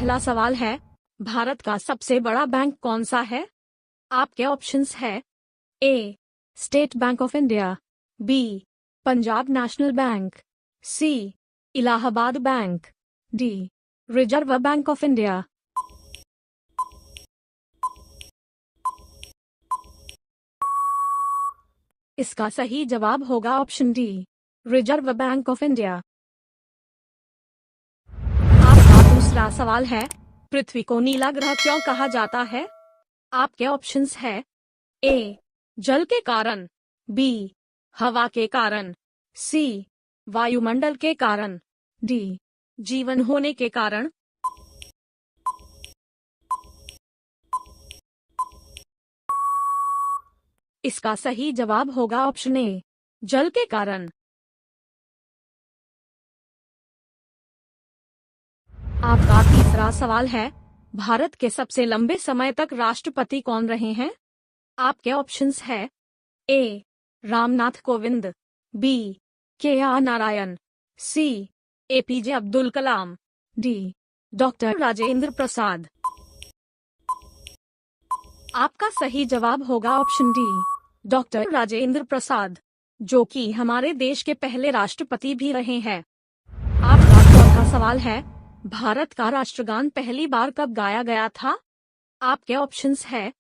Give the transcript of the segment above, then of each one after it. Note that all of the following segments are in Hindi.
पहला सवाल है, भारत का सबसे बड़ा बैंक कौन सा है? आपके ऑप्शंस है A. State Bank of India, B. Punjab National Bank, C. Allahabad Bank, D. Reserve Bank of India. इसका सही जवाब होगा option D, Reserve Bank of India. आपका दूसरा सवाल है, पृथ्वी को नीला ग्रह क्यों कहा जाता है? आपके ऑप्शंस है ए. जल के कारण, बी. हवा के कारण, सी. वायुमंडल के कारण, डी. जीवन होने के कारण। इसका सही जवाब होगा ऑप्शन ए, जल के कारण। आपका तीसरा सवाल है, भारत के सबसे लंबे समय तक राष्ट्रपति कौन रहे हैं? आपके ऑप्शंस है A. Ramnath Kovind, B. K R Narayan, C. APJ Abdul Kalam, D. Doctor Rajendra Prasad. आपका सही जवाब होगा option D, doctor Rajendra Prasad, जो कि हमारे देश के पहले राष्ट्रपति भी रहे हैं। आपका चौथा सवाल है, भारत का राष्ट्रगान पहली बार कब गाया गया था? आपके ऑप्शंस है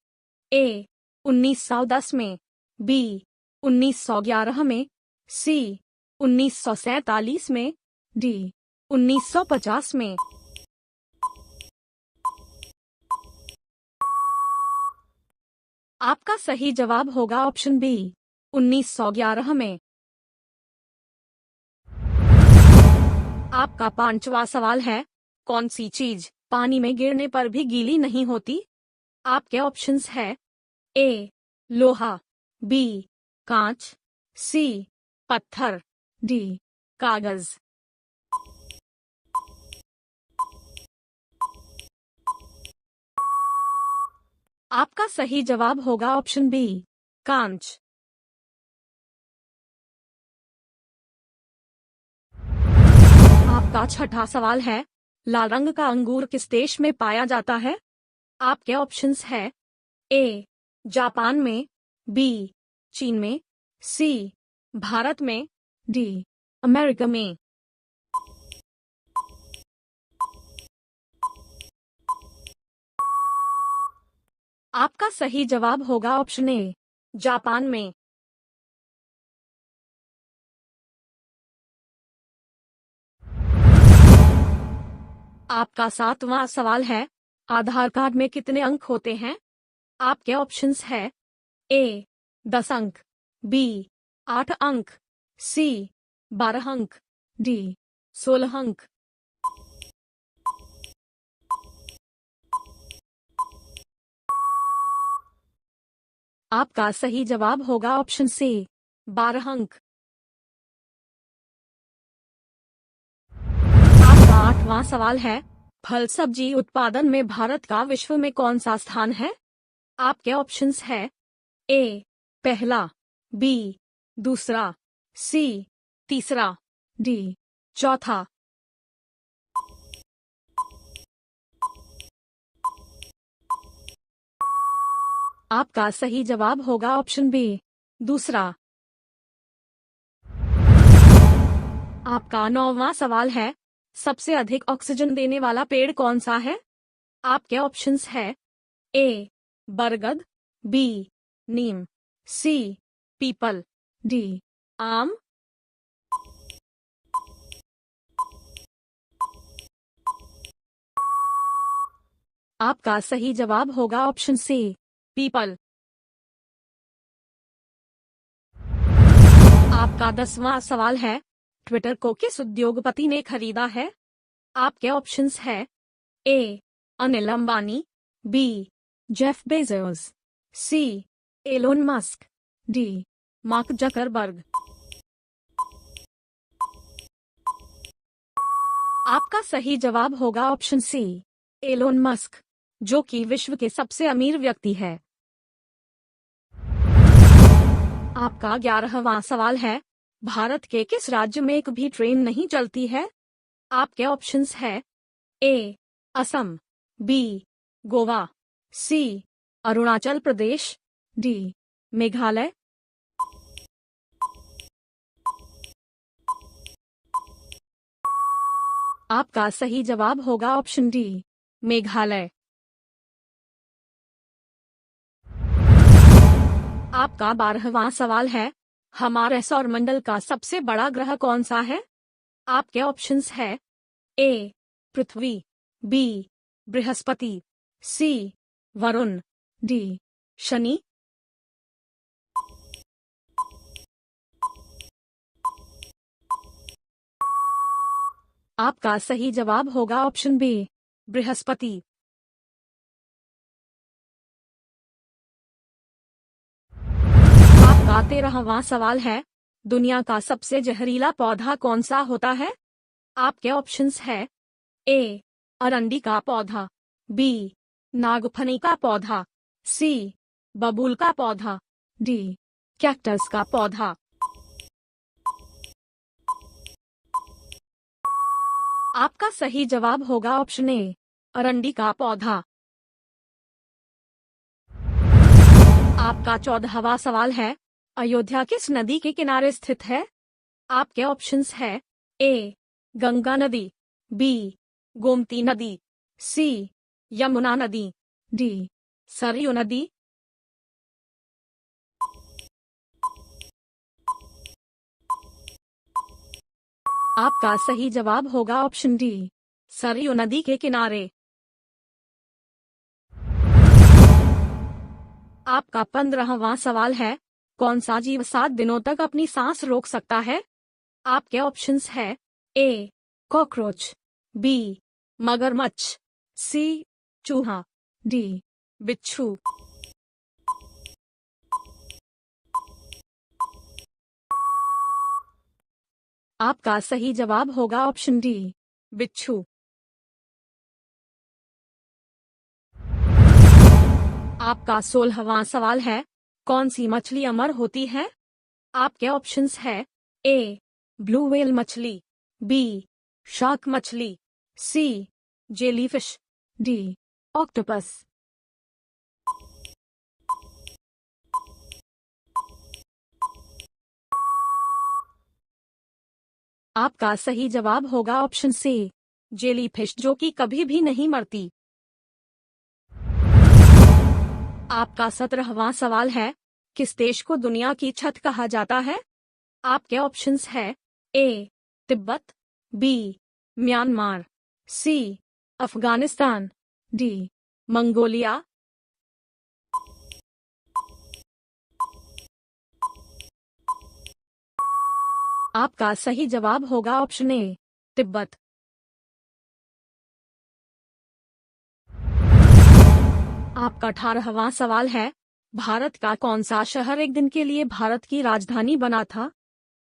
ए. 1910 में, बी. 1911 में, सी. 1947 में, डी. 1950 में। आपका सही जवाब होगा ऑप्शन बी, 1911 में। आपका पांचवा सवाल है, कौन सी चीज पानी में गिरने पर भी गीली नहीं होती? आपके ऑप्शंस है ए. लोहा, बी. कांच, सी. पत्थर, डी. कागज। आपका सही जवाब होगा ऑप्शन बी, कांच। आपका छठा सवाल है, लाल रंग का अंगूर किस देश में पाया जाता है? आपके ऑप्शंस है ए. जापान में, बी. चीन में, सी. भारत में, डी. अमेरिका में। आपका सही जवाब होगा ऑप्शन ए, जापान में। आपका सातवां सवाल है, आधार कार्ड में कितने अंक होते हैं? आपके ऑप्शंस है ए. 10 अंक, बी. 8 अंक, सी. 12 अंक, डी. 16 अंक। आपका सही जवाब होगा ऑप्शन सी, 12 अंक। आपका आठवां सवाल है, फल सब्जी उत्पादन में भारत का विश्व में कौन सा स्थान है? आपके ऑप्शंस है ए. पहला, बी. दूसरा, सी. तीसरा, डी. चौथा। आपका सही जवाब होगा ऑप्शन बी, दूसरा। आपका नौवां सवाल है, सबसे अधिक ऑक्सीजन देने वाला पेड़ कौन सा है? आपके ऑप्शंस है ए. बरगद, बी. नीम, सी. पीपल, डी. आम। आपका सही जवाब होगा ऑप्शन सी, पीपल। आपका 10वां सवाल है, ट्विटर को किस उद्योगपति ने खरीदा है? आपके ऑप्शंस है A. Anil Ambani, B. Jeff Bezos, C. Elon Musk, D. Mark Zuckerberg. आपका सही जवाब होगा ऑप्शन सी, एलोन मस्क, जो कि विश्व के सबसे अमीर व्यक्ति है। आपका 11वां सवाल है, भारत के किस राज्य में एक भी ट्रेन नहीं चलती है? आपके ऑप्शंस है ए. असम, बी गोवा, सी अरुणाचल प्रदेश, डी मेघालय। आपका सही जवाब होगा ऑप्शन डी मेघालय। आपका 12वां सवाल है, हमारे सौरमंडल का सबसे बड़ा ग्रह कौन सा है? आपके ऑप्शंस है ए पृथ्वी, बी बृहस्पति, सी वरुण, डी शनि। आपका सही जवाब होगा ऑप्शन बी बृहस्पति। आपका 13वां सवाल है, दुनिया का सबसे जहरीला पौधा कौन सा होता है? आपके ऑप्शंस है ए अरंडी का पौधा, बी नागफनी का पौधा, सी बबूल का पौधा, डी कैक्टस का पौधा। आपका सही जवाब होगा ऑप्शन ए अरंडी का पौधा। आपका 14वां सवाल है, अयोध्या किस नदी के किनारे स्थित है? आपके ऑप्शंस है ए गंगा नदी, बी गोमती नदी, सी यमुना नदी, डी सरयू नदी। आपका सही जवाब होगा ऑप्शन डी सरयू नदी के किनारे। आपका 15वां सवाल है, कौन सा जीव 7 दिनों तक अपनी सांस रोक सकता है? आपके ऑप्शंस है ए कॉकरोच, बी मगरमच्छ, सी चूहा, डी बिच्छू। आपका सही जवाब होगा ऑप्शन डी बिच्छू। आपका 16वां सवाल है, कौन सी मछली अमर होती है? आपके ऑप्शंस है ए ब्लू व्हेल मछली, बी शार्क मछली, सी जेलीफिश, डी ऑक्टोपस। आपका सही जवाब होगा ऑप्शन सी जेलीफिश, जो कि कभी भी नहीं मरती। आपका 17वां सवाल है, किस देश को दुनिया की छत कहा जाता है? आपके ऑप्शंस है ए तिब्बत, बी म्यांमार, सी अफगानिस्तान, डी मंगोलिया। आपका सही जवाब होगा ऑप्शन ए तिब्बत। आपका 18वां सवाल है, भारत का कौन सा शहर एक दिन के लिए भारत की राजधानी बना था?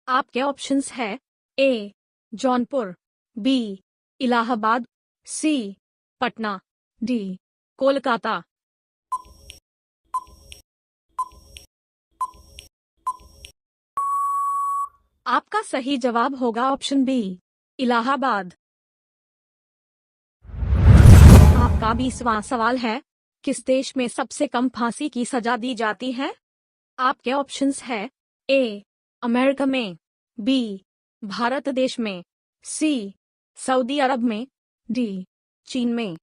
आपके ऑप्शंस है ए जौनपुर, बी इलाहाबाद, सी पटना, डी कोलकाता। आपका सही जवाब होगा ऑप्शन बी इलाहाबाद। आपका 20वां सवाल है, किस देश में सबसे कम फांसी की सजा दी जाती है? आपके ऑप्शंस है ए अमेरिका में, बी भारत देश में, सी सऊदी अरब में, डी चीन में।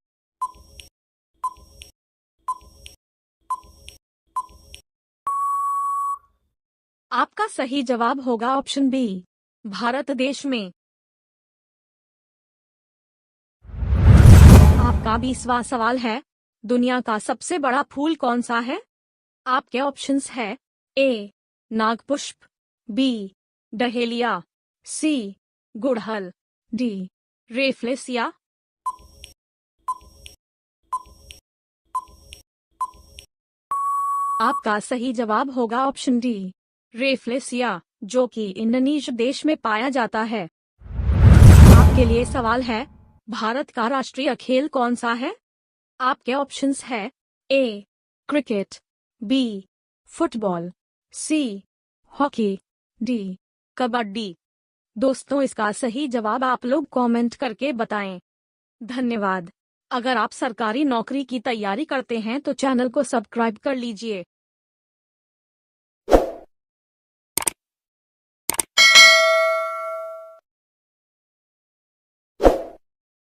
आपका सही जवाब होगा ऑप्शन बी भारत देश में। आपका 20वां सवाल है, दुनिया का सबसे बड़ा फूल कौन सा है? आपके ऑप्शंस है ए नागपुष्प, बी डहेलिया, सी गुड़हल, डी रेफ्लेसिया। आपका सही जवाब होगा ऑप्शन डी रेफ्लेसिया, जो कि इंडोनेशिया देश में पाया जाता है। आपके लिए सवाल है, भारत का राष्ट्रीय खेल कौन सा है? आपके ऑप्शंस है A cricket, B football, C hockey, D kabaddi. दोस्तों, इसका सही जवाब आप लोग कमेंट करके बताएं। धन्यवाद। अगर आप सरकारी नौकरी की तैयारी करते हैं तो चैनल को सब्सक्राइब कर लीजिए।